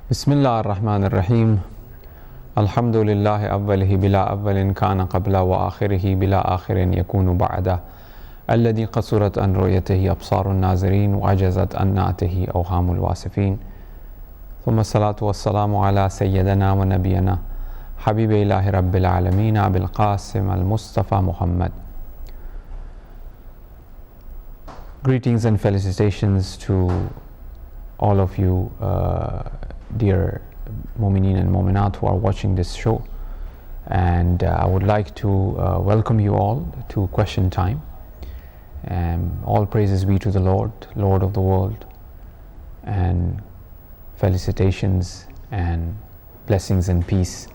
بسم الله الرحمن الرحيم الحمد لله أوله بلا أول كان قبل وآخره بلا آخر يكون بعده الذي قصرت عن رؤيته أبصار الناظرين وعجزت عن نعته أوهام الواصفين ثم الصلاة والسلام على سيدنا ونبينا حبيب الله رب العالمين أبي القاسم المصطفى محمد. Greetings and felicitations to all of you dear Mu'mineen and Mu'minat who are watching this show, and I would like to welcome you all to question time. All praises be to the Lord, Lord of the world, and felicitations and blessings and peace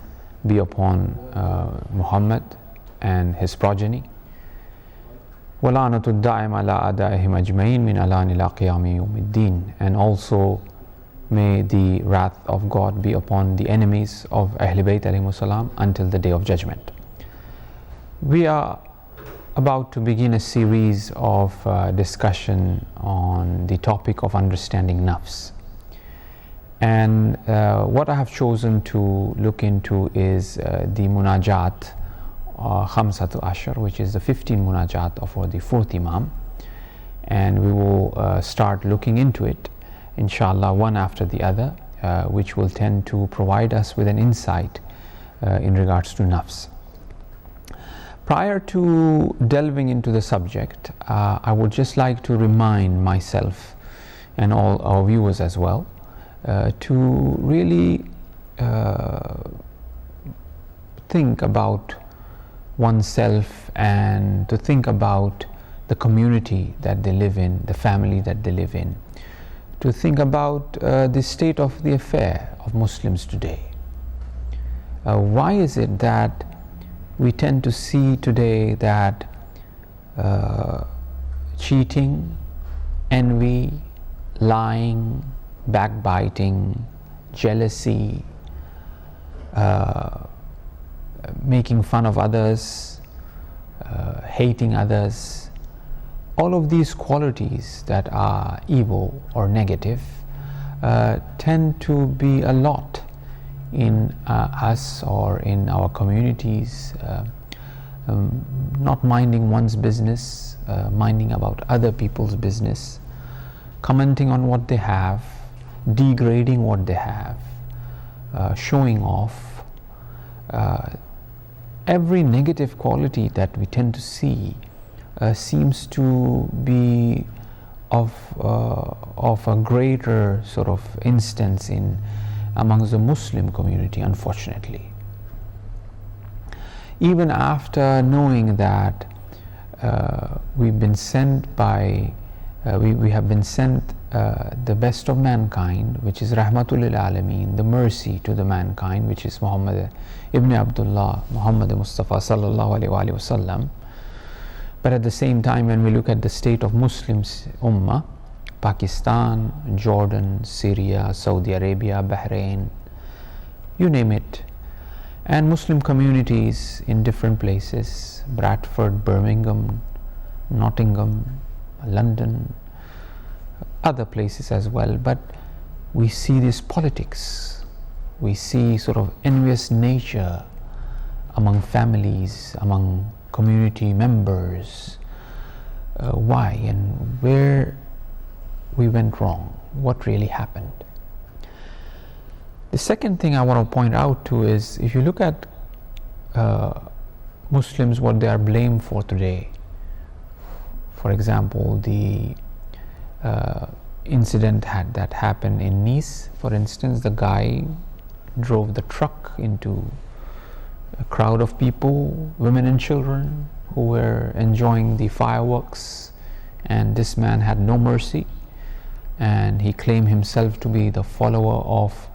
be upon Muhammad and his progeny. وَلَعْنَةُ الدَّائِمَ عَلَىٰ أَعْدَائِهِمْ أَجْمَعِينَ مِنْ الْآنِ إِلَىٰ قِيَامِ يَوْمِ الدِّينِ. And also may the wrath of God be upon the enemies of Ahlul Bayt alayhimus salam until the day of judgment. We are about to begin a series of discussion on the topic of understanding nafs. And what I have chosen to look into is the munajat Khamsatu Ashar, which is the 15 munajat for the fourth Imam. And we will start looking into it, inshallah, one after the other, which will tend to provide us with an insight in regards to nafs. Prior to delving into the subject, I would just like to remind myself and all our viewers as well to really think about oneself and to think about the community that they live in, the family that they live in, to think about the state of the affair of Muslims today. Why is it that we tend to see today that cheating, envy, lying, backbiting, jealousy, making fun of others, hating others, all of these qualities that are evil or negative tend to be a lot in us or in our communities, not minding one's business, minding about other people's business, commenting on what they have, degrading what they have, showing off. Every negative quality that we tend to see seems to be of a greater sort of instance in amongst the Muslim community, unfortunately. Even after knowing that we've been sent by we have been sent the best of mankind, which is Rahmatul lil Alameen, the mercy to the mankind, which is Muhammad ibn Abdullah, Muhammad Mustafa sallallahu alaihi wasallam. But at the same time, when we look at the state of Muslims Ummah, Pakistan, Jordan, Syria, Saudi Arabia, Bahrain, you name it, and Muslim communities in different places, Bradford, Birmingham, Nottingham, London, other places as well, but we see this politics, we see sort of envious nature among families, among community members. Why and where we went wrong, what really happened. The second thing I want to point out to is, if you look at Muslims, what they are blamed for today. For example, the incident that happened in Nice, for instance, the guy drove the truck into a crowd of people, women and children, who were enjoying the fireworks, and this man had no mercy, and he claimed himself to be the follower of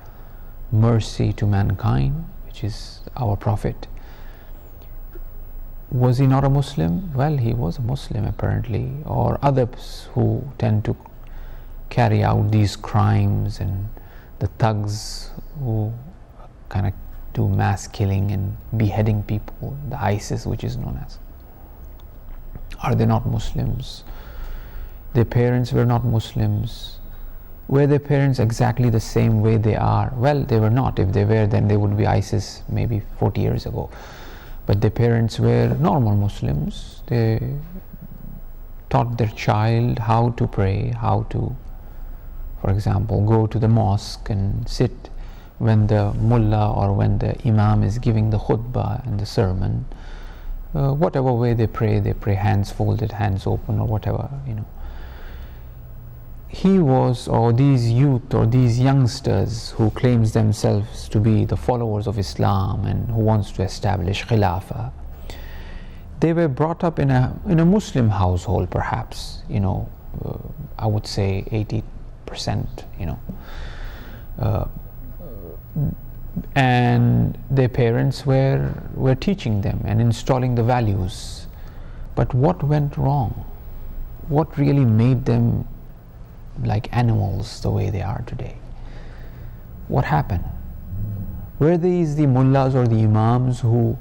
mercy to mankind, which is our Prophet. Was he not a Muslim? Well, he was a Muslim apparently, or others who tend to carry out these crimes, and the thugs who kind of do mass killing and beheading people, the ISIS, which is known as. Are they not Muslims? Their parents were not Muslims. Were their parents exactly the same way they are? Well, they were not. If they were, then they would be ISIS maybe 40 years ago. But their parents were normal Muslims. They taught their child how to pray, how to, for example, go to the mosque and sit when the mullah or when the imam is giving the khutbah and the sermon. Whatever way they pray hands folded, hands open, or whatever, you know. He was, or these youth or these youngsters who claims themselves to be the followers of Islam and who wants to establish Khilafah, they were brought up in a Muslim household, perhaps, you know, I would say 80%, you know, and their parents were teaching them and installing the values. But what went wrong? What really made them like animals the way they are today? What happened? Were these the mullahs or the imams who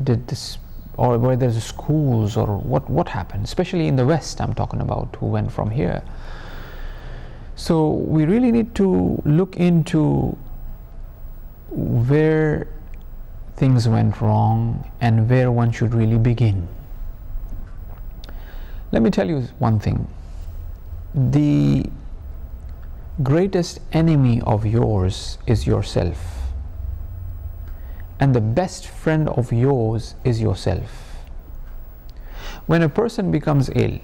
did this, or were there schools, or what happened? Especially in the West, I'm talking about, who went from here. So we really need to look into where things went wrong and where one should really begin. Let me tell you one thing. The greatest enemy of yours is yourself, and the best friend of yours is yourself. When a person becomes ill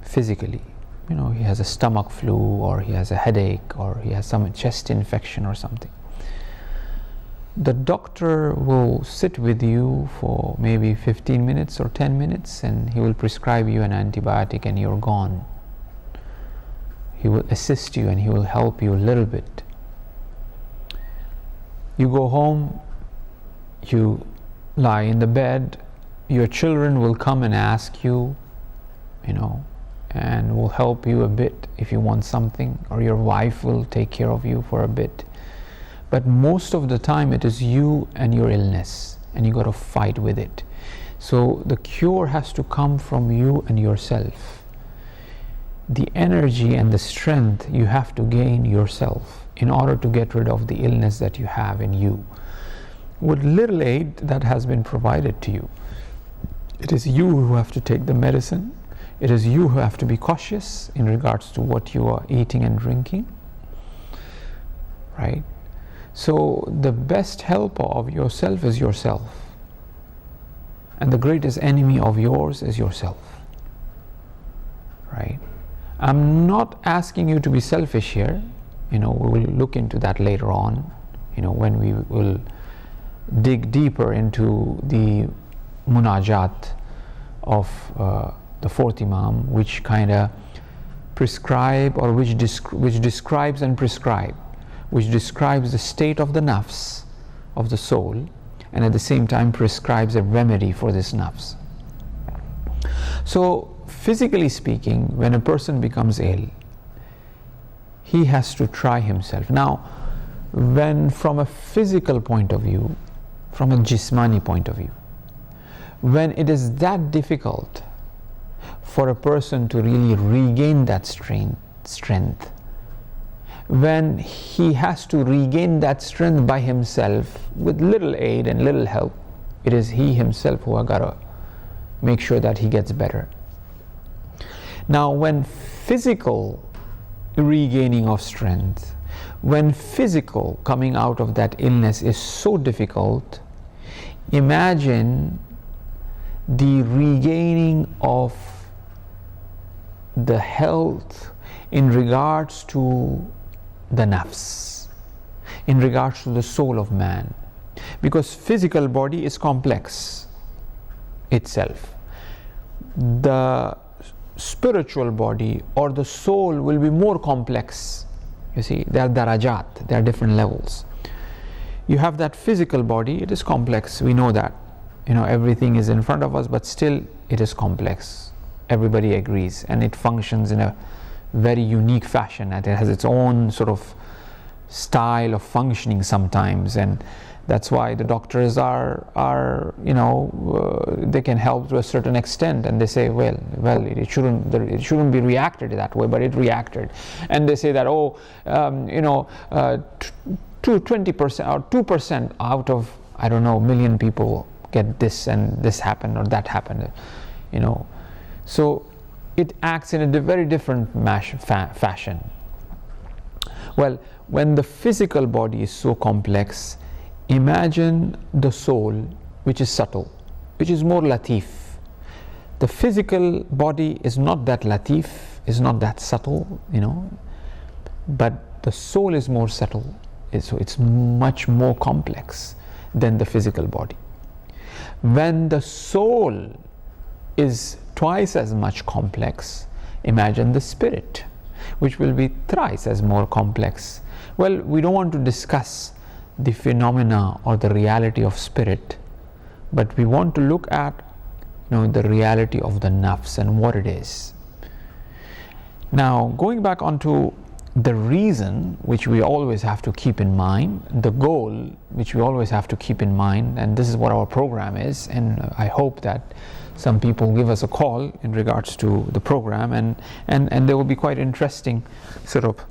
physically, you know, he has a stomach flu, or he has a headache, or he has some chest infection or something, the doctor will sit with you for maybe 15 minutes or 10 minutes, and he will prescribe you an antibiotic and you're gone. He will assist you and he will help you a little bit. You go home, you lie in the bed, your children will come and ask you, you know, and will help you a bit if you want something, or your wife will take care of you for a bit. But most of the time it is you and your illness, and you got to fight with it. So the cure has to come from you and yourself. The energy and the strength you have to gain yourself in order to get rid of the illness that you have in you, with little aid that has been provided to you. It is you who have to take the medicine. It is you who have to be cautious in regards to what you are eating and drinking, right? So the best helper of yourself is yourself, and the greatest enemy of yours is yourself, right? I'm not asking you to be selfish here. You know, we will look into that later on, you know, when we will dig deeper into the munajat of the fourth Imam, which kind of prescribe, or which describes and prescribe, which describes the state of the nafs, of the soul, and at the same time prescribes a remedy for this nafs. So physically speaking, when a person becomes ill, he has to try himself. Now, when from a physical point of view, from a jismani point of view, when it is that difficult for a person to really regain that strength, when he has to regain that strength by himself with little aid and little help, it is he himself who has got to make sure that he gets better. Now, when physical regaining of strength, when physical coming out of that illness is so difficult, imagine the regaining of the health in regards to the nafs, in regards to the soul of man, because physical body is complex itself. The spiritual body or the soul will be more complex. You see, there are darajat, there are different levels. You have that physical body, it is complex, we know that. You know, everything is in front of us, but still it is complex. Everybody agrees, and it functions in a very unique fashion, and it has its own sort of style of functioning sometimes, and That's why the doctors are they can help to a certain extent, and they say, well, it shouldn't be reacted that way, but it reacted, and they say that 20% or 2% out of, I don't know, million people get this, and this happened or that happened, so it acts in a very different fashion. Well, when the physical body is so complex, imagine the soul, which is subtle, which is more latif. The physical body is not that latif, is not that subtle, but the soul is more subtle, so it's much more complex than the physical body. When the soul is twice as much complex, imagine the spirit, which will be thrice as more complex. Well, we don't want to discuss the phenomena or the reality of spirit, but we want to look at the reality of the nafs and what it is. Now, going back onto the reason which we always have to keep in mind, the goal which we always have to keep in mind, and this is what our program is, and I hope that some people give us a call in regards to the program, and there will be quite interesting sort of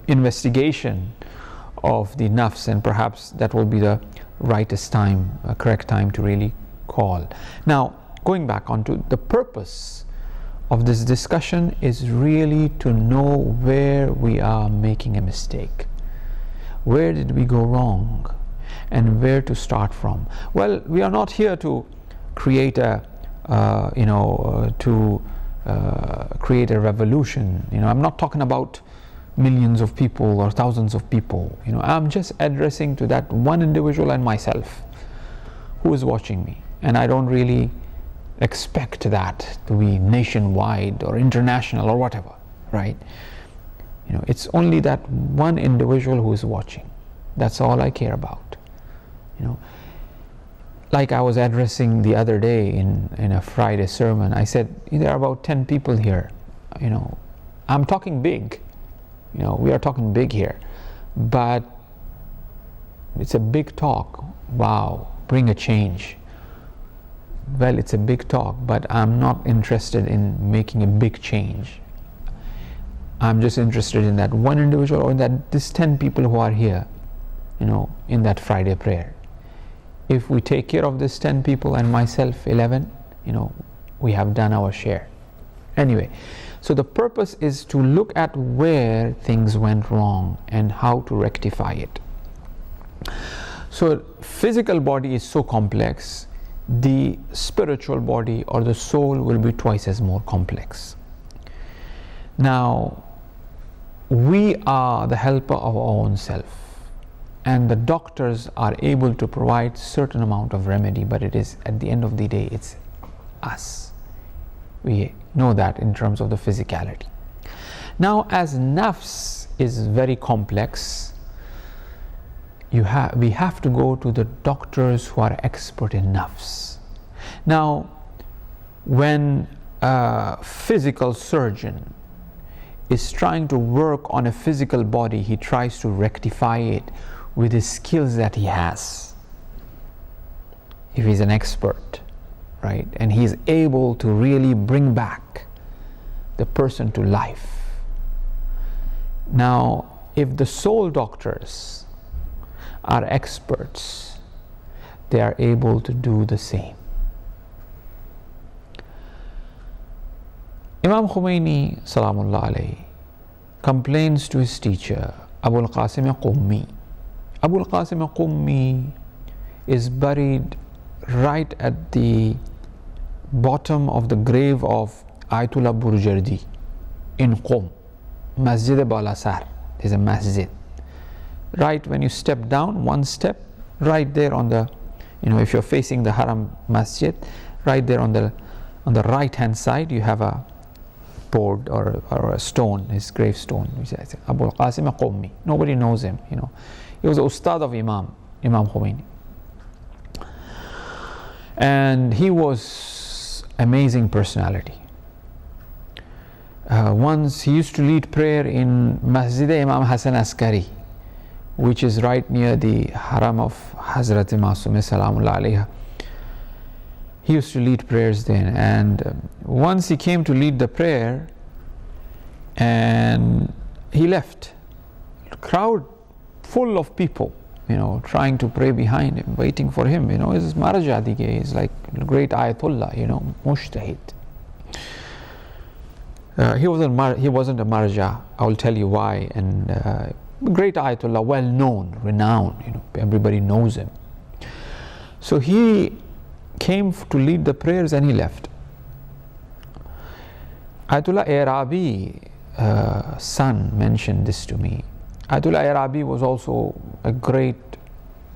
investigation of the nafs, and perhaps that will be the correct time to really call. Now, going back onto the purpose of this discussion is really to know where we are making a mistake. Where did we go wrong? And where to start from? Well, we are not here to create a create a revolution. I'm not talking about millions of people or thousands of people. I'm just addressing to that one individual and myself who is watching me, and I don't really expect that to be nationwide or international or whatever, right? It's only that one individual who is watching. That's all I care about. Like I was addressing the other day in a Friday sermon, I said there are about 10 people here. I'm talking big. We are talking big here, but it's a big talk. Wow, bring a change. Well, it's a big talk, but I'm not interested in making a big change. I'm just interested in that one individual, or that this 10 people who are here, in that Friday prayer. If we take care of this 10 people and myself 11, we have done our share. Anyway, so the purpose is to look at where things went wrong and how to rectify it. So physical body is so complex, the spiritual body or the soul will be twice as more complex. Now, we are the helper of our own self, and the doctors are able to provide certain amount of remedy, but it is, at the end of the day, it's us. We know that in terms of the physicality. Now, as nafs is very complex, we have to go to the doctors who are expert in nafs. Now, when a physical surgeon is trying to work on a physical body, he tries to rectify it with the skills that he has. If he's an expert, right, and he's able to really bring back the person to life. Now, if the soul doctors are experts, they are able to do the same. Imam Khomeini Salamullah alayhi complains to his teacher Abu al-Qasim Qummi. Abu al-Qasim Qummi is buried right at the bottom of the grave of Ayatollah Burjardi in Qum, Masjid Balasar. There's a masjid. Right when you step down, one step, right there on the, if you're facing the Haram Masjid, right there on the right hand side, you have a board or a stone, his gravestone, which is Abu al-Qasim Qummi. Nobody knows him, He was the ustad of Imam Khomeini. And he was amazing personality. Once he used to lead prayer in Masjid Imam Hassan Askari, which is right near the haram of Hazrat Masumeh Salamullah alayha. He used to lead prayers then, and once he came to lead the prayer and he left. Crowd full of people, trying to pray behind him, waiting for him. He's Maraja Dige, he's like great Ayatollah, Mushtahid. He wasn't a Marja. I will tell you why. And great Ayatollah, well known, renowned. Everybody knows him. So he came to lead the prayers and he left. Ayatollah Arabi son mentioned this to me. Ayatollah Arabi was also a great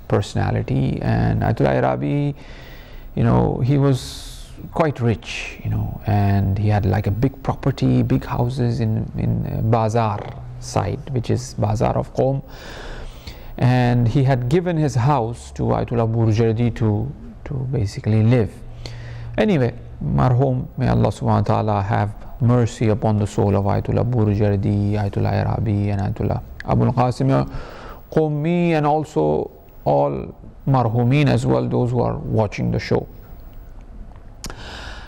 personality, and Ayatollah Arabi, he was quite rich, and he had like a big property, big houses in Bazar side, which is Bazar of Qom, and he had given his house to Ayatollah Burjardi to basically live. Anyway, marhum, may Allah subhanahu wa ta'ala have mercy upon the soul of Ayatollah Burjardi, Ayatollah Arabi, and Ayatollah Abul Qasim Qummi, and also all marhumin as well, those who are watching the show.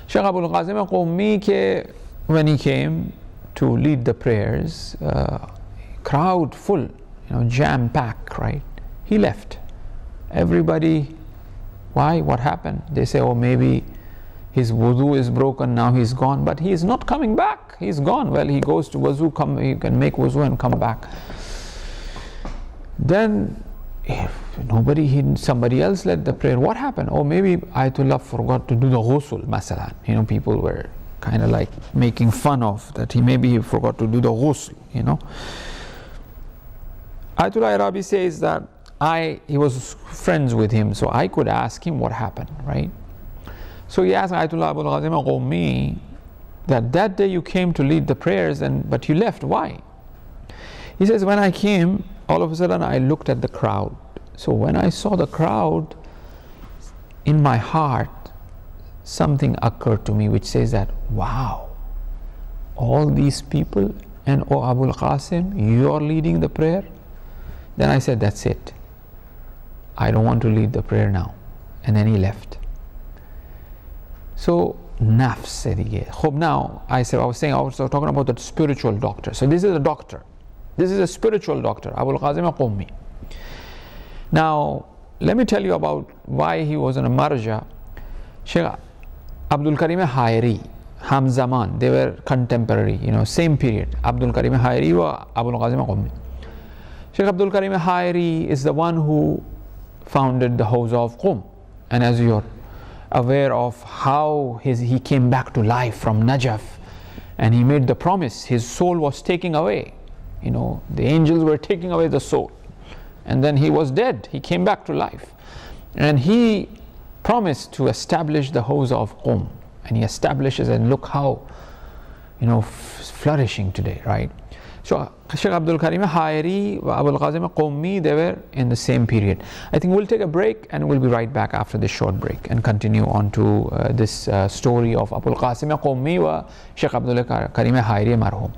Shaykh Abul Qasim Qummi, when he came to lead the prayers, crowd full, jam packed, right? He left. Everybody, why? What happened? They say, oh, maybe his wudu is broken, now he's gone, but he is not coming back. He's gone. Well, he goes to wuzu, he can make wuzu and come back. Then somebody else led the prayer. What happened? Oh, maybe Ayatollah forgot to do the ghusl, masalan. People were kind of like making fun of that. Maybe he forgot to do the ghusl, Ayatollah Arabi says that he was friends with him, so I could ask him what happened, right? So he asked Ayatollah Abul Qasim Qummi that day you came to lead the prayers, but you left. Why? He says, when I came, all of a sudden I looked at the crowd. So when I saw the crowd, in my heart, something occurred to me which says that, wow, all these people, and oh Abul Qasim, you are leading the prayer? Then I said, that's it. I don't want to lead the prayer now. And then he left. So nafs said he. Now I was talking about the spiritual doctor. So this is a doctor. This is a spiritual doctor, Abul Qasim Qummi. Now let me tell you about why he was in a marja. Sheikh Abdul Karim Hayri, Hamzaman, they were contemporary, same period. Abdul Karim Hayri wa Abul Qasim Qummi. Sheikh Abdul Karim Hayri is the one who founded the House of Qum, and as you're aware of how he came back to life from Najaf, and he made the promise, his soul was taken away, the angels were taking away the soul, and then he was dead, he came back to life, and he promised to establish the House of Qum, and he establishes, and look how flourishing today, right? So Sheikh Abdul Karim Hayri, Abul Qasim Qummi, they were in the same period. I think we'll take a break and we'll be right back after this short break and continue on to this story of Abul Qasim Qummi wa Sheikh Abdul Karim Hayri marhum.